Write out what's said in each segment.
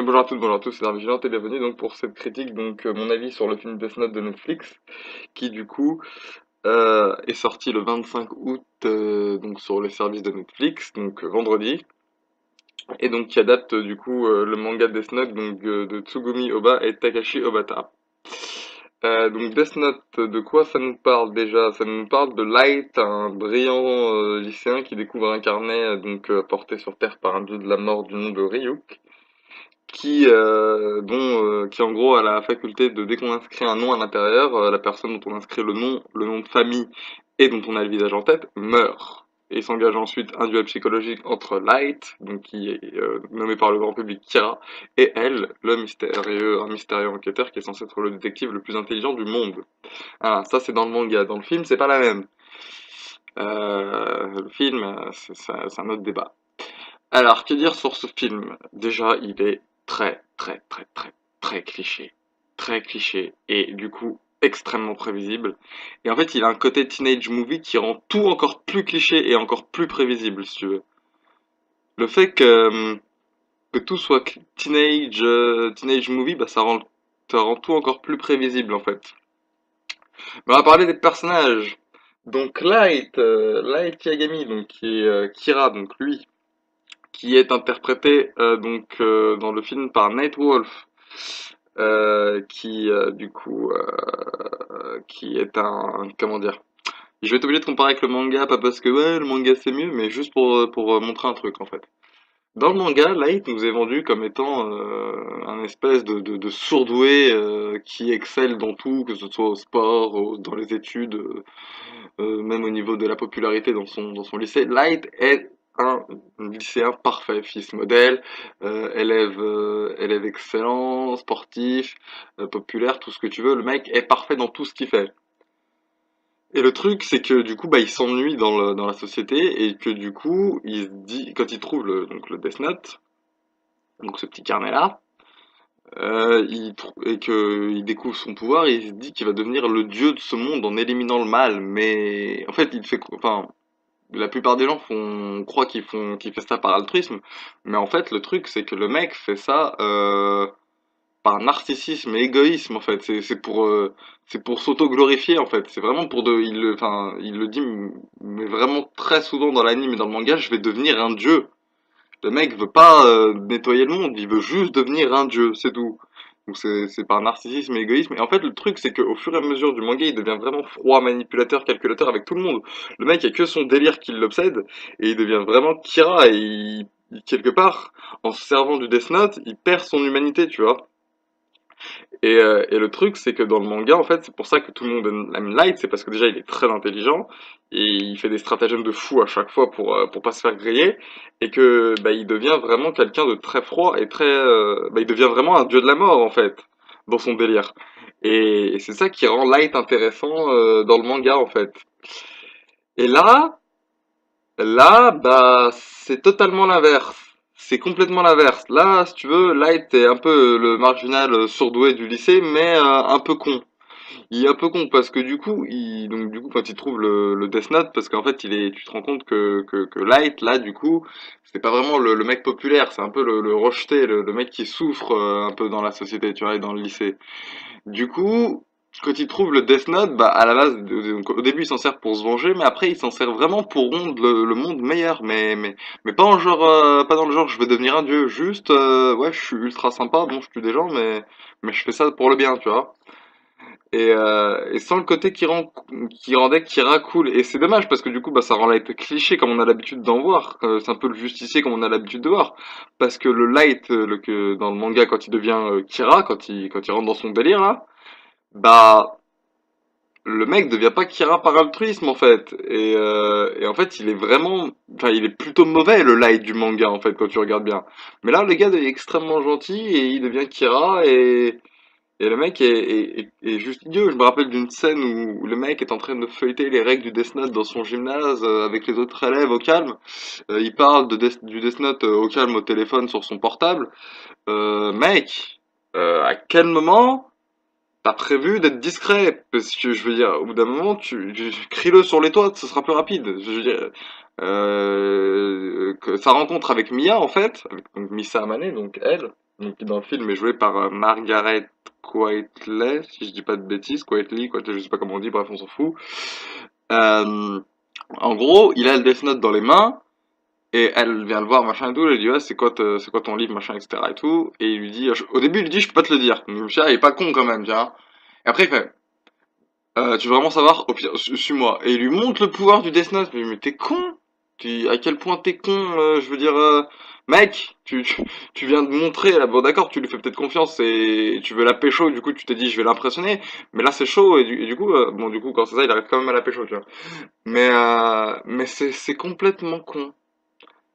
Bonjour à toutes, bonjour à tous, c'est Darvigilant et bienvenue donc pour cette critique, mon avis sur le film Death Note de Netflix, qui du coup est sorti le 25 août donc sur les services de Netflix, vendredi, et donc qui adapte le manga Death Note de Tsugumi Oba et Takashi Obata. Donc Death Note, de quoi ça nous parle déjà? Ça nous parle de Light, un brillant lycéen qui découvre un carnet porté sur Terre par un dieu de la mort du nom de Ryuk qui en gros a la faculté de dès qu'on inscrit un nom à l'intérieur, la personne dont on inscrit le nom de famille et dont on a le visage en tête, meurt. Et il s'engage ensuite un duel psychologique entre Light, donc qui est nommé par le grand public Kira, et elle, un mystérieux enquêteur qui est censé être le détective le plus intelligent du monde. Ah, ça c'est dans le manga. Dans le film, c'est pas la même. Le film, c'est un autre débat. Alors, que dire sur ce film? Déjà, il est très cliché. Très cliché. Et du coup, extrêmement prévisible. Et en fait, il a un côté teenage movie qui rend tout encore plus cliché et encore plus prévisible, si tu veux. Le fait que tout soit teenage movie, bah, ça rend tout encore plus prévisible, en fait. Mais on va parler des personnages. Donc, Light Yagami, qui est Kira, donc lui, qui est interprété dans le film par Nightwolf, qui est un comment dire. Je vais être obligé de comparer avec le manga, pas parce que ouais le manga c'est mieux, mais juste pour montrer un truc en fait. Dans le manga, Light nous est vendu comme étant un espèce de surdoué qui excelle dans tout, que ce soit au sport, dans les études, même au niveau de la popularité dans son lycée. Light est un lycéen parfait, fils modèle, élève excellent, sportif, populaire, tout ce que tu veux. Le mec est parfait dans tout ce qu'il fait. Et le truc, c'est que du coup, bah, il s'ennuie dans la société et que du coup, il se dit, quand il trouve le Death Note, donc ce petit carnet-là, et que il découvre son pouvoir, et il se dit qu'il va devenir le dieu de ce monde en éliminant le mal. Mais en fait, enfin, la plupart des gens croient qu'il fait ça par altruisme, mais en fait, le truc, c'est que le mec fait ça par narcissisme et égoïsme, en fait. C'est pour s'auto-glorifier, en fait. C'est vraiment il le dit, mais vraiment très souvent dans l'anime et dans le manga, je vais devenir un dieu. Le mec veut pas nettoyer le monde, il veut juste devenir un dieu, c'est tout. Donc c'est par narcissisme et égoïsme. Et en fait, le truc, c'est qu'au fur et à mesure du manga, il devient vraiment froid, manipulateur, calculateur avec tout le monde. Le mec, il y a que son délire qui l'obsède, et il devient vraiment Kira, et quelque part, en se servant du Death Note, il perd son humanité, tu vois. Et le truc, c'est que dans le manga, en fait, c'est pour ça que tout le monde aime Light, c'est parce que déjà, il est très intelligent, et il fait des stratagèmes de fou à chaque fois pour pas se faire griller, et que bah, il devient vraiment quelqu'un de très froid et bah, il devient vraiment un dieu de la mort, en fait, dans son délire. Et c'est ça qui rend Light intéressant dans le manga, en fait. Et là, bah, c'est totalement l'inverse. C'est complètement l'inverse. Là, si tu veux, Light est un peu le marginal surdoué du lycée, mais un peu con. Il est un peu con parce que du coup, quand il trouve le Death Note, parce qu'en fait, tu te rends compte que Light, là, du coup, c'est pas vraiment le mec populaire, c'est un peu le rejeté, le mec qui souffre un peu dans la société, tu vois, et dans le lycée. Du coup, quand il trouve le Death Note, bah, à la base, donc, au début, il s'en sert pour se venger, mais après, il s'en sert vraiment pour rendre le monde meilleur, mais pas pas dans le genre, je vais devenir un dieu, juste, ouais, je suis ultra sympa, bon, je tue des gens, mais je fais ça pour le bien, tu vois. Et sans le côté qui rendait Kira cool. Et c'est dommage parce que du coup, bah, ça rend Light cliché comme on a l'habitude d'en voir. C'est un peu le justicier comme on a l'habitude de voir. Parce que le Light, dans le manga, quand il devient Kira, quand il rentre dans son délire là, bah, le mec devient pas Kira par altruisme en fait. Et en fait, il est plutôt mauvais le Light du manga en fait quand tu regardes bien. Mais là, le gars est extrêmement gentil et il devient Kira et le mec est juste idiot. Je me rappelle d'une scène où le mec est en train de feuilleter les règles du Death Note dans son gymnase avec les autres élèves au calme. Il parle du Death Note au calme au téléphone sur son portable. Mec, à quel moment t'as prévu d'être discret? Parce que je veux dire, au bout d'un moment, crie-le sur les toits, ce sera plus rapide. Je veux dire, que sa rencontre avec Mia, en fait, avec donc Misa Amane, donc elle. donc, qui dans le film est jouée par Margaret Qualley, si je dis pas de bêtises, Qualley, je sais pas comment on dit, bref, on s'en fout. Euh, En gros, il a le Death Note dans les mains, et elle vient le voir, machin et tout, elle lui dit, ouais, c'est quoi ton livre, machin, etc. et tout, et il lui dit, au début, il lui dit, je peux pas te le dire. Donc, je me suis dit, ah, il est pas con quand même, tiens. Et après, il fait, tu veux vraiment savoir? Au pire, suis-moi. Et il lui montre le pouvoir du Death Note. Mais t'es con? À quel point t'es con? Je veux dire, mec, tu viens de montrer, là, bon d'accord, tu lui fais peut-être confiance et tu veux la pécho, du coup tu t'es dit je vais l'impressionner, mais là c'est chaud et du coup, bon du coup quand c'est ça, il arrive quand même à la pécho, tu vois. Mais c'est complètement con.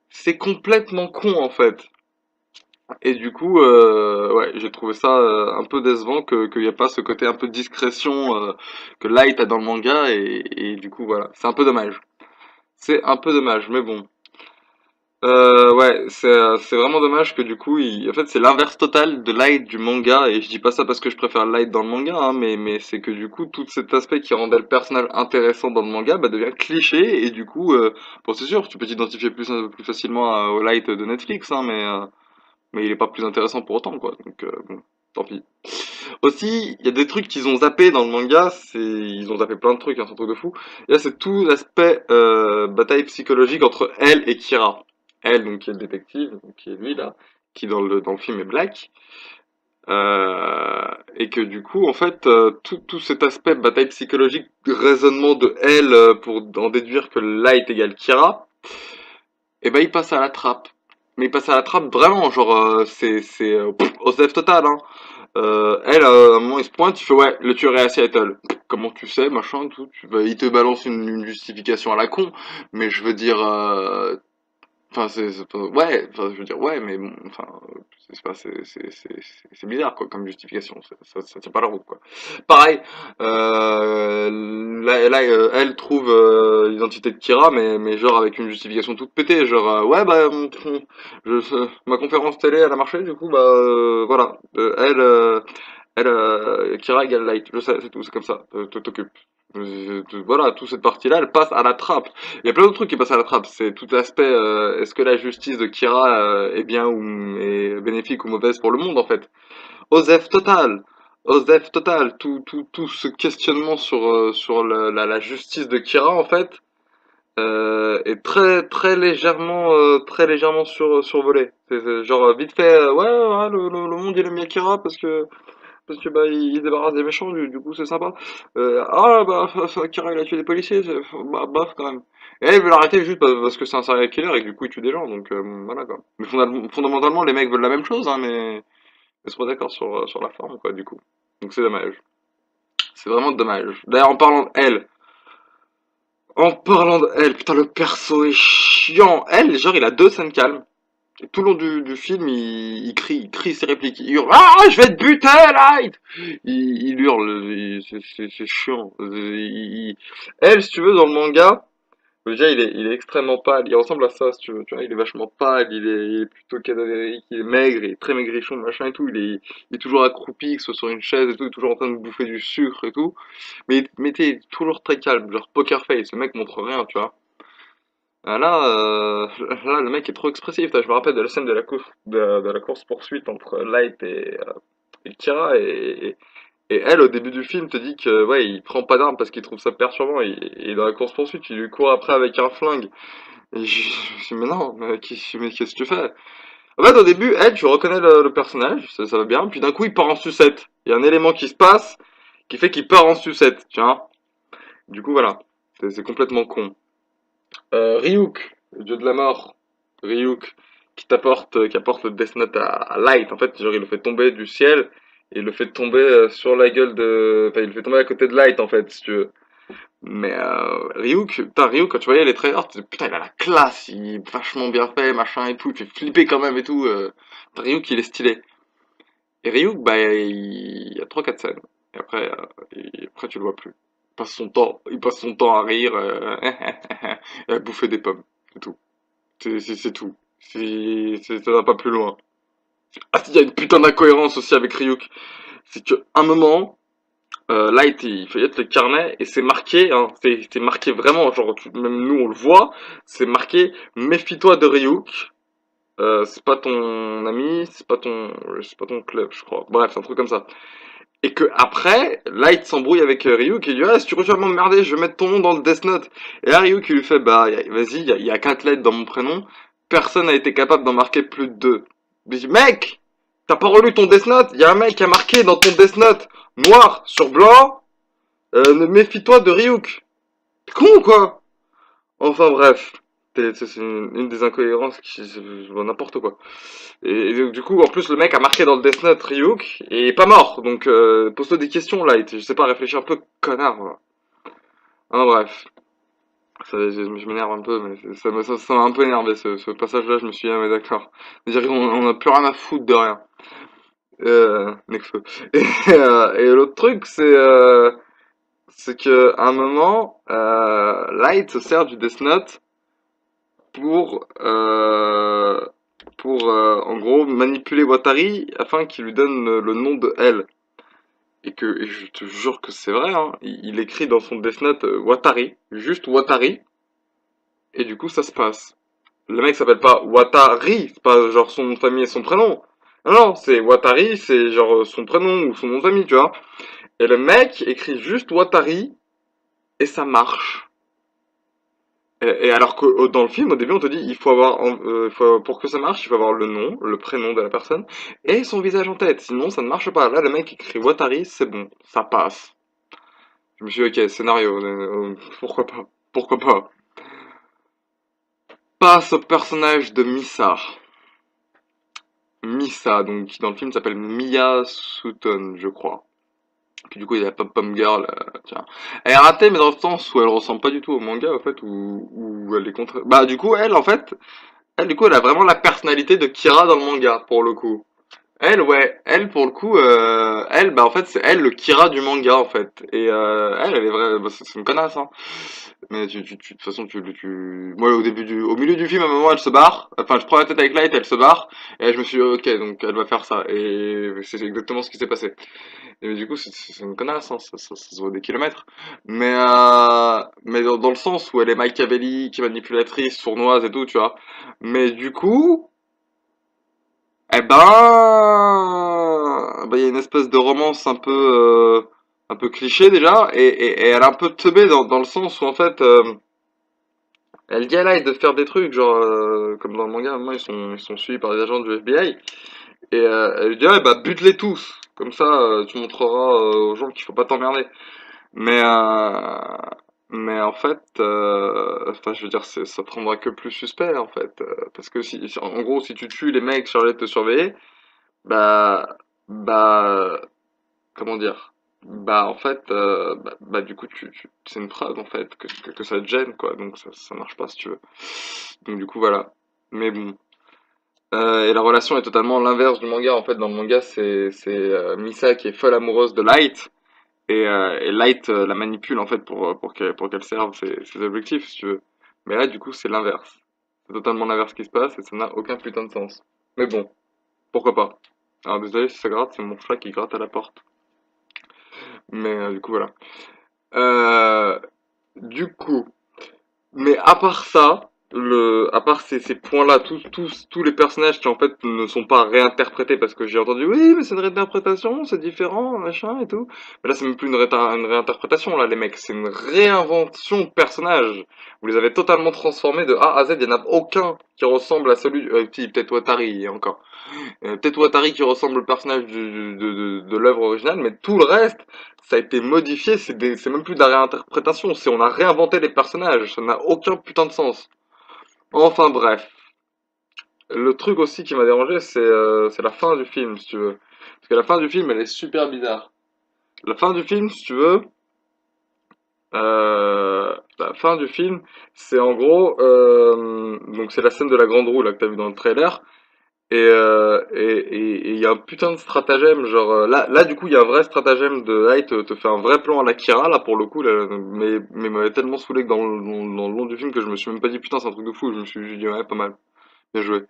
C'est complètement con en fait. Et du coup, ouais, j'ai trouvé ça un peu décevant qu'il n'y a pas ce côté un peu de discrétion que Light a dans le manga et du coup voilà, c'est un peu dommage. C'est un peu dommage, mais bon. Ouais, c'est vraiment dommage que du coup, en fait, c'est l'inverse total de Light du manga et je dis pas ça parce que je préfère Light dans le manga, hein, mais c'est que du coup, tout cet aspect qui rendait le personnage intéressant dans le manga, bah, devient cliché et du coup, bon, c'est sûr, tu peux t'identifier un peu plus facilement au Light de Netflix, hein, mais il est pas plus intéressant pour autant, quoi. Donc, bon, tant pis. Aussi, il y a des trucs qu'ils ont zappé dans le manga, ils ont zappé plein de trucs, hein, c'est un truc de fou. Et là, c'est tout l'aspect bataille psychologique entre elle et Kira. Elle, donc, qui est le détective, donc, qui est lui, là, qui dans le film est Black. Et que du coup, en fait, tout cet aspect bataille psychologique, raisonnement de elle pour en déduire que Light égale Kira, et ben il passe à la trappe. Mais il passe à la trappe vraiment, genre, Osef total, hein. Elle, à un moment, il se pointe, il fait ouais, le tueur est à Seattle. Comment tu sais, machin, tout. Il te balance une justification à la con, mais je veux dire, enfin, ouais, enfin, je veux dire, ouais, mais bon, enfin, c'est pas, c'est bizarre, quoi, comme justification. Ça tient pas la route, quoi. Pareil, elle trouve l'identité de Kira, mais genre avec une justification toute pétée, genre, ouais, bah, ma conférence télé, elle a marché, du coup, bah, voilà. Kira égale Light, je sais, c'est tout, c'est comme ça, t'occupes. Voilà, toute cette partie-là, elle passe à la trappe. Il y a plein d'autres trucs qui passent à la trappe. C'est tout l'aspect, est-ce que la justice de Kira est bien ou est bénéfique ou mauvaise pour le monde, en fait. Osef total. Osef total. Tout ce questionnement sur la justice de Kira, en fait, est très légèrement survolé. C'est genre, vite fait, ouais, le monde, il aime bien Kira parce que bah il se débarrasse des méchants, du coup c'est sympa. Ah bah Kira il a tué des policiers, bah bof quand même. Et elle veut l'arrêter juste parce que c'est un serial killer et que du coup il tue des gens, donc voilà quoi. Mais fondamentalement les mecs veulent la même chose, hein, mais sont pas d'accord sur la forme quoi du coup. Donc c'est dommage. C'est vraiment dommage. D'ailleurs en parlant de elle, putain le perso est chiant. Elle, genre il a deux scènes calmes. Et tout le long du film, il crie ses répliques, il hurle «Ah, je vais te buter, Light!» Il hurle, c'est chiant. Elle, si tu veux, dans le manga, déjà, il est extrêmement pâle, il ressemble à ça, si tu vois, il est vachement pâle, il est plutôt cadavérique, il est maigre, il est très maigrichon, machin et tout, il est toujours accroupi, que ce soit sur une chaise et tout, il est toujours en train de bouffer du sucre et tout, mais t'es toujours très calme, genre poker face, le mec montre rien, tu vois. Là, le mec est trop expressif. Je me rappelle de la scène de la course poursuite entre Light et Kira et elle au début du film te dit que ouais il prend pas d'armes parce qu'il trouve ça perturbant et dans la course poursuite il lui court après avec un flingue. Et je me suis dit mais non mais qu'est-ce que tu fais? En fait au début elle tu reconnais le personnage ça va bien puis d'un coup il part en sucette. Il y a un élément qui se passe qui fait qu'il part en sucette tu vois. Du coup voilà c'est complètement con. Ryuk, le dieu de la mort. Ryuk, qui apporte le Death Note à Light. En fait, genre, il le fait tomber du ciel et il le fait tomber sur la gueule de. Enfin, il le fait tomber à côté de Light, en fait, si tu veux. Mais Ryuk, putain, Ryuk, quand tu voyais les trailers, tu disais, putain, il a la classe, il est vachement bien fait, machin et tout, il fait flipper quand même et tout. Putain, Ryuk, il est stylé. Et Ryuk, bah, il y a trois quatre scènes. Et après, tu le vois plus. Il passe son temps à rire, et à bouffer des pommes. C'est tout. C'est tout. Ça va pas plus loin. Ah, il y a une putain d'incohérence aussi avec Ryuk. C'est que un moment, Light il feuillette le carnet et c'est marqué, hein, c'est marqué vraiment, genre même nous on le voit, c'est marqué méfie-toi de Ryuk. c'est pas ton ami, c'est pas ton club, je crois. Bref, c'est un truc comme ça. Et que après, Light s'embrouille avec Ryu qui lui dit ah si tu reviens m'emmerder, je vais mettre ton nom dans le Death Note. Et là Ryu qui lui fait bah vas-y, y a 4 lettres dans mon prénom, personne n'a été capable d'en marquer plus de 2. Il dit mec, t'as pas relu ton Death Note? Y a un mec qui a marqué dans ton Death Note noir sur blanc, méfie-toi de Ryuk. T'es con ou quoi? Enfin bref, c'est une des incohérences qui n'importe quoi. Et donc, du coup, en plus, le mec a marqué dans le Death Note Ryuk et est pas mort. Donc, pose-toi des questions, Light. Je sais pas, réfléchis un peu, connard. Voilà. Hein, bref. Je m'énerve un peu, mais ça m'a un peu énervé, ce passage-là. Je me suis dit, ah, mais d'accord. C'est-à-dire qu'on a plus rien à foutre de rien. Nekfeu. Et l'autre truc, c'est que, à un moment, Light se sert du Death Note pour, en gros, manipuler Watari afin qu'il lui donne le nom de elle. Et je te jure que c'est vrai, hein, il écrit dans son Death Note Watari, juste Watari, et du coup ça se passe. Le mec s'appelle pas Watari, c'est pas genre son nom de famille et son prénom. Non, non, c'est Watari, c'est genre son prénom ou son nom de famille, tu vois. Et le mec écrit juste Watari, et ça marche. Et alors que dans le film, au début, on te dit, pour que ça marche, il faut avoir le nom, le prénom de la personne, et son visage en tête. Sinon, ça ne marche pas. Là, le mec écrit Watari, c'est bon, ça passe. Je me suis dit, ok, scénario, pourquoi pas? Pourquoi pas? Passe au personnage de Misa. Misa, donc, qui dans le film s'appelle Mia Sutton, je crois. Puis du coup, il y a Pom Pom Girl, tiens. Elle est ratée, mais dans le sens où elle ressemble pas du tout au manga, en fait, où elle est contre... Bah, du coup, elle, en fait, elle a vraiment la personnalité de Kira dans le manga, pour le coup. Elle, ouais, elle, pour le coup, elle, bah, en fait, c'est elle le Kira du manga, en fait. Et elle est vraie, bah, c'est une connasse, hein. Mais de toute façon, moi, au milieu du film, à un moment, elle se barre. Enfin, je prends la tête avec Light, elle se barre. Et je me suis dit, ok, donc elle va faire ça. Et c'est exactement ce qui s'est passé. Et du coup, c'est une connasse, hein, ça se voit des kilomètres. Mais dans le sens où elle est machiavélique, manipulatrice, sournoise et tout, tu vois. Mais du coup, eh ben, il y a une espèce de romance un peu cliché déjà, et elle est un peu teubée dans le sens où en fait, elle dit à Light de faire des trucs, genre, comme dans le manga, à un moment, ils sont suivis par des agents du FBI, et elle lui dit, ah, bah, bute-les tous, comme ça, tu montreras aux gens qu'il faut pas t'emmerder. Mais, mais en fait, enfin, je veux dire, ça te rendra que plus suspect, en fait, parce que en gros, si tu tues les mecs chargés de te surveiller, bah, bah, comment dire? Bah, en fait, du coup, c'est une preuve, en fait, que ça te gêne, quoi. Donc, ça marche pas, si tu veux. Donc, du coup, voilà. Mais bon. Et la relation est totalement l'inverse du manga. En fait, dans le manga, c'est Misa qui est folle amoureuse de Light. Et Light la manipule, en fait, pour qu'elle serve ses objectifs, si tu veux. Mais là, du coup, c'est l'inverse. C'est totalement l'inverse qui se passe et ça n'a aucun putain de sens. Mais bon, pourquoi pas? Alors, désolé si ça gratte, c'est mon chat qui gratte à la porte. Mais du coup, voilà. Euh, du coup, mais à part ça, à part ces points-là, tous les personnages qui en fait ne sont pas réinterprétés parce que j'ai entendu oui, mais c'est une réinterprétation, c'est différent, machin et tout. Mais là, c'est même plus une réinterprétation là, les mecs, c'est une réinvention de personnages. Vous les avez totalement transformés de A à Z. Il y en a aucun qui ressemble à celui, si peut-être Watari et encore. Peut-être Watari qui ressemble au personnage de l'œuvre originale, mais tout le reste, ça a été modifié, c'est même plus de la réinterprétation, c'est on a réinventé les personnages, ça n'a aucun putain de sens. Enfin bref. Le truc aussi qui m'a dérangé, c'est la fin du film, si tu veux. Parce que la fin du film, elle est super bizarre. La fin du film, si tu veux, la fin du film, c'est en gros, donc c'est la scène de la grande roue là que t'as vu dans le trailer. Et il y a un putain de stratagème, genre là du coup il y a un vrai stratagème de Light, te fait un vrai plan à la Kira là pour le coup là, mais m'avait tellement saoulé que dans le long du film que je me suis même pas dit putain c'est un truc de fou, je me suis dit ouais pas mal, bien joué.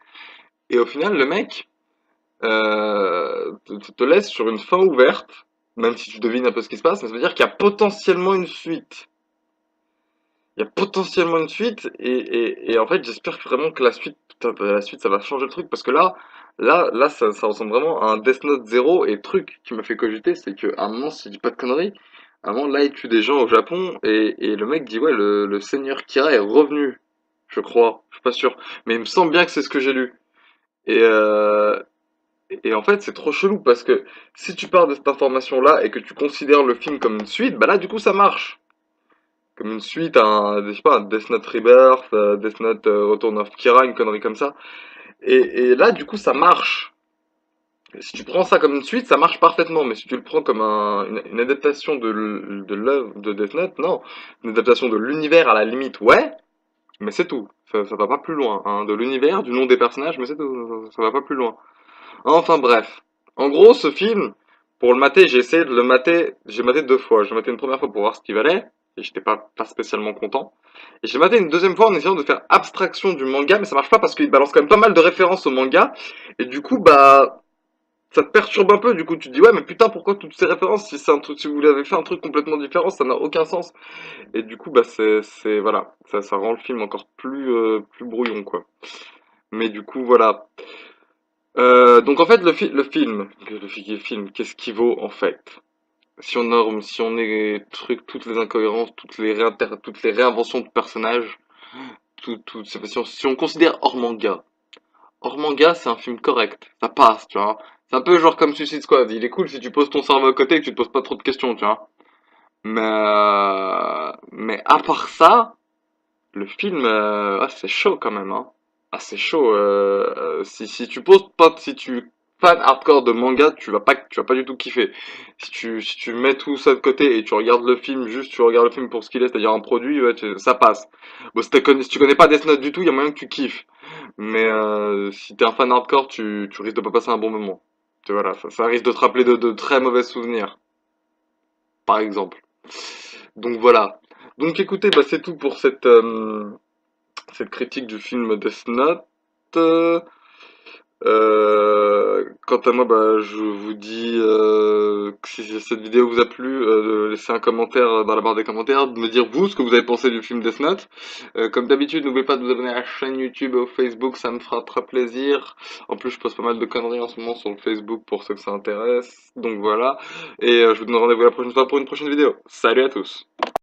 Et au final le mec te laisse sur une fin ouverte, même si tu devines un peu ce qui se passe, mais ça veut dire qu'il y a potentiellement une suite. Il y a potentiellement une suite et en fait j'espère vraiment que la suite putain, bah, la suite, ça va changer le truc, parce que là, ça ressemble vraiment à un Death Note 0, et le truc qui m'a fait cogiter, c'est qu'à un moment, si je dis pas de conneries, à un moment, là, il tue des gens au Japon, et le mec dit, ouais, le seigneur Kira est revenu, je crois, je suis pas sûr, mais il me semble bien que c'est ce que j'ai lu. Et, et en fait, c'est trop chelou, parce que si tu pars de cette information-là, et que tu considères le film comme une suite, bah là, du coup, ça marche. Comme une suite à un, je sais pas, un Death Note Rebirth, Death Note Return of Kira, une connerie comme ça. Et là, du coup, ça marche. Et si tu prends ça comme une suite, ça marche parfaitement. Mais si tu le prends comme une adaptation de l'œuvre de Death Note, non. Une adaptation de l'univers à la limite, ouais, mais c'est tout. Ça va pas plus loin. Hein. De l'univers, du nom des personnages, mais c'est tout. Ça va pas plus loin. Enfin bref. En gros, ce film, pour le mater, j'ai essayé de le mater. J'ai maté deux fois. J'ai maté une première fois pour voir ce qu'il valait. Et j'étais pas spécialement content. Et j'ai maté une deuxième fois en essayant de faire abstraction du manga, mais ça marche pas parce qu'il balance quand même pas mal de références au manga. Et du coup, bah, ça te perturbe un peu, du coup tu te dis ouais mais putain pourquoi toutes ces références si c'est un truc si vous l'avez fait un truc complètement différent ça n'a aucun sens et du coup bah c'est voilà ça rend le film encore plus brouillon quoi mais du coup voilà donc en fait le film qu'est-ce qu'il vaut en fait si on est truc toutes les incohérences toutes les réinventions de personnages si on considère hors manga, c'est un film correct. Ça passe, tu vois. C'est un peu genre comme Suicide Squad. Il est cool si tu poses ton cerveau à côté et que tu te poses pas trop de questions, tu vois. Mais à part ça, le film, c'est chaud quand même, hein. Ah, c'est chaud. Si tu poses pas, si tu fan hardcore de manga, tu vas pas du tout kiffer. Si tu mets tout ça de côté et tu regardes le film, juste tu regardes le film pour ce qu'il est, c'est-à-dire un produit, ouais, ça passe. Bon, si tu connais pas Death Note du tout, il y a moyen que tu kiffes. Mais si t'es un fan hardcore, tu risques de pas passer un bon moment. Tu vois, voilà, ça risque de te rappeler de très mauvais souvenirs, par exemple. Donc voilà. Donc écoutez, bah, c'est tout pour cette critique du film Death Note. Euh, Quant à moi, bah, je vous dis que si cette vidéo vous a plu, de laisser un commentaire dans la barre des commentaires, de me dire vous ce que vous avez pensé du film Death Note. Comme d'habitude, n'oubliez pas de vous abonner à la chaîne YouTube et au Facebook, ça me fera très plaisir. En plus, je poste pas mal de conneries en ce moment sur le Facebook pour ceux que ça intéresse. Donc voilà. Et je vous donne rendez-vous la prochaine fois pour une prochaine vidéo. Salut à tous!